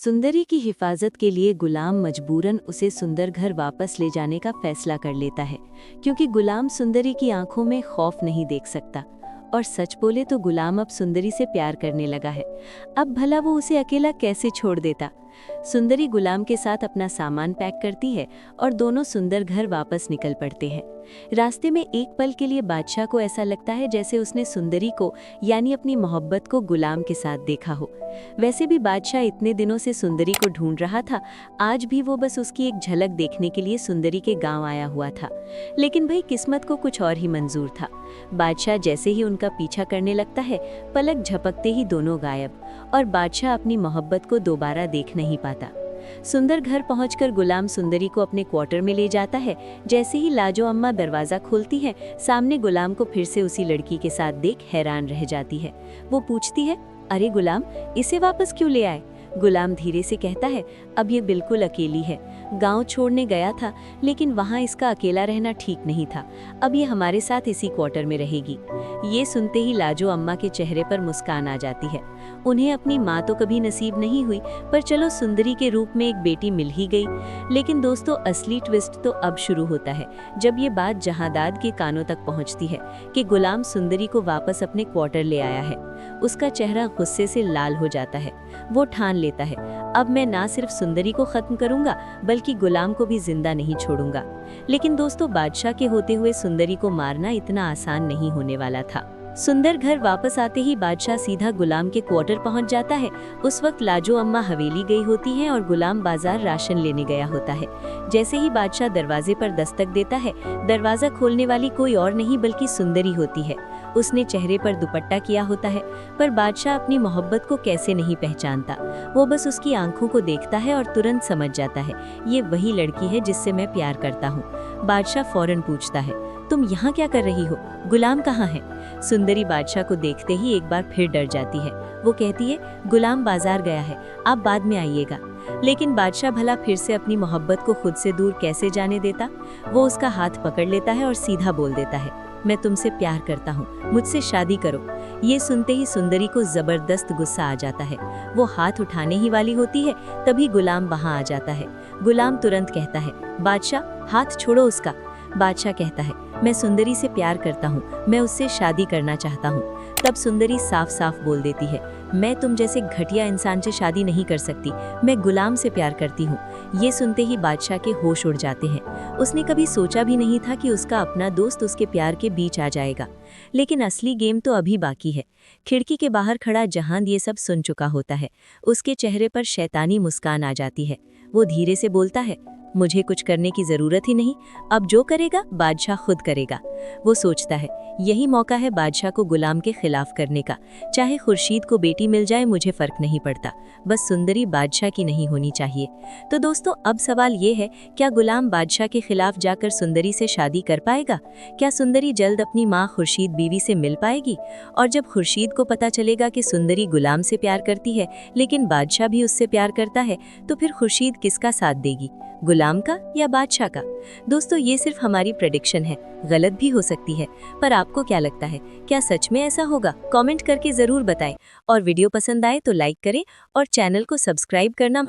सुंदरी की हिफाजत के लिए गुलाम मजबूरन उसे सुंदर घर वापस ले जाने का फैसला कर लेता है, क्योंकि गुलाम सुंदरी की आंखों में खौफ नहीं देख सकता। और सच बोले तो गुलाम अब सुंदरी से प्यार करने लगा है। अब भला वो उसे अकेला कैसे छोड़ देता। सुंदरी गुलाम के साथ अपना सामान पैक करती है और दोनों सुंदर घर वापस निकल पड़ते हैं। रास्ते में एक पल के लिए बादशाह को ऐसा लगता है जैसे उसने सुंदरी को यानी अपनी मोहब्बत को गुलाम के साथ देखा हो। वैसे भी बादशाह इतने दिनों से सुंदरी को ढूंढ रहा था, आज भी वो बस उसकी एक झलक देखने के लिए सुंदरी के गांव आया हुआ था। लेकिन भाई किस्मत को कुछ और ही मंजूर था। बादशाह जैसे ही उनका पीछा करने लगता है, पलक झपकते ही दोनों गायब, और बादशाह अपनी मोहब्बत को दोबारा देख नहीं पाता। सुंदर घर पहुंचकर गुलाम सुंदरी को अपने क्वार्टर में ले जाता है। जैसे ही लाजो अम्मा दरवाजा खोलती है, सामने गुलाम को फिर से उसी लड़की के साथ देख हैरान रह जाती है। वो पूछती है, अरे गुलाम, इसे वापस क्यों ले आए? गुलाम धीरे से कहता है, अब ये बिल्कुल अकेली है। गांव छोड़ने गया था, लेकिन वहां इसका अकेला रहना ठीक नहीं था। अब ये हमारे साथ इसी क्वार्टर में रहेगी। ये सुनते ही लाजो अम्मा के चेहरे पर मुस्कान आ जाती है। उन्हें अपनी माँ तो कभी नसीब नहीं हुई, पर चलो सुंदरी के रूप में एक बेटी मिल ही गई। लेकिन दोस्तों, असली ट्विस्ट तो अब शुरू होता है, जब ये बात जहांदाद के कानों तक पहुंचती है कि गुलाम सुंदरी को वापस अपने क्वार्टर ले आया है। उसका चेहरा गुस्से से लाल हो जाता है। वो ठान लेता है, अब मैं ना सिर्फ सुंदरी को खत्म करूंगा, बल्कि गुलाम को भी जिंदा नहीं छोड़ूंगा। लेकिन दोस्तों, बादशाह के होते हुए सुंदरी को मारना इतना आसान नहीं होने वाला था। सुंदर घर वापस आते ही बादशाह सीधा गुलाम के क्वार्टर पहुंच जाता है। उस वक्त लाजो अम्मा हवेली गई होती हैं और गुलाम बाजार राशन लेने गया होता है। जैसे ही बादशाह दरवाजे पर दस्तक देता है, दरवाजा खोलने वाली कोई और नहीं बल्कि सुंदरी होती है। उसने चेहरे पर दुपट्टा किया होता है, पर बादशाह अपनी मोहब्बत को कैसे नहीं पहचानता। वो बस उसकी आंखों को देखता है और तुरंत समझ जाता है, ये वही लड़की है जिससे मैं प्यार करता हूँ। बादशाह फौरन पूछता है, तुम यहाँ क्या कर रही हो? गुलाम कहाँ है? सुंदरी बादशाह को देखते ही एक बार फिर डर जाती है। वो कहती है, गुलाम बाजार गया है, आप बाद में आइएगा। लेकिन बादशाह भला फिर से अपनी मोहब्बत को खुद से दूर कैसे जाने देता। वो उसका हाथ पकड़ लेता है और सीधा बोल देता है, मैं तुमसे प्यार करता हूँ, मुझसे शादी करो। ये सुनते ही सुंदरी को जबरदस्त गुस्सा आ जाता है। वो हाथ उठाने ही वाली होती है, तभी गुलाम वहाँ आ जाता है। गुलाम तुरंत कहता है, बादशाह, हाथ छोड़ो उसका। बादशाह कहता है, मैं सुंदरी से प्यार करता हूँ, मैं उससे शादी करना चाहता हूँ। तब सुंदरी साफ साफ बोल देती है, मैं तुम जैसे घटिया इंसान से शादी नहीं कर सकती, मैं गुलाम से प्यार करती हूँ। ये सुनते ही बादशाह के होश उड़ जाते हैं। उसने कभी सोचा भी नहीं था कि उसका अपना दोस्त उसके प्यार के बीच आ जाएगा। लेकिन असली गेम तो अभी बाकी है। खिड़की के बाहर खड़ा जहां ये सब सुन चुका होता है, उसके चेहरे पर शैतानी मुस्कान आ जाती है। वो धीरे से बोलता है, मुझे कुछ करने की जरूरत ही नहीं, अब जो करेगा बादशाह खुद करेगा। वो सोचता है, यही मौका है बादशाह को गुलाम के खिलाफ करने का। चाहे खुर्शीद को बेटी मिल जाए, मुझे फर्क नहीं पड़ता, बस सुंदरी बादशाह की नहीं होनी चाहिए। तो दोस्तों, अब सवाल ये है, क्या गुलाम बादशाह के खिलाफ जाकर सुंदरी से शादी कर पाएगा? क्या सुंदरी जल्द अपनी माँ खुर्शीद बीवी से मिल पाएगी? और जब खुर्शीद को पता चलेगा कि सुंदरी गुलाम से प्यार करती है, लेकिन बादशाह भी उससे प्यार करता है, तो फिर खुर्शीद किसका साथ देगी, गुलाम का या बादशाह का? दोस्तों, ये सिर्फ हमारी प्रेडिक्शन है, गलत भी हो सकती है, पर आपको क्या लगता है, क्या सच में ऐसा होगा? कमेंट करके जरूर बताएं। और वीडियो पसंद आए तो लाइक करें और चैनल को सब्सक्राइब करना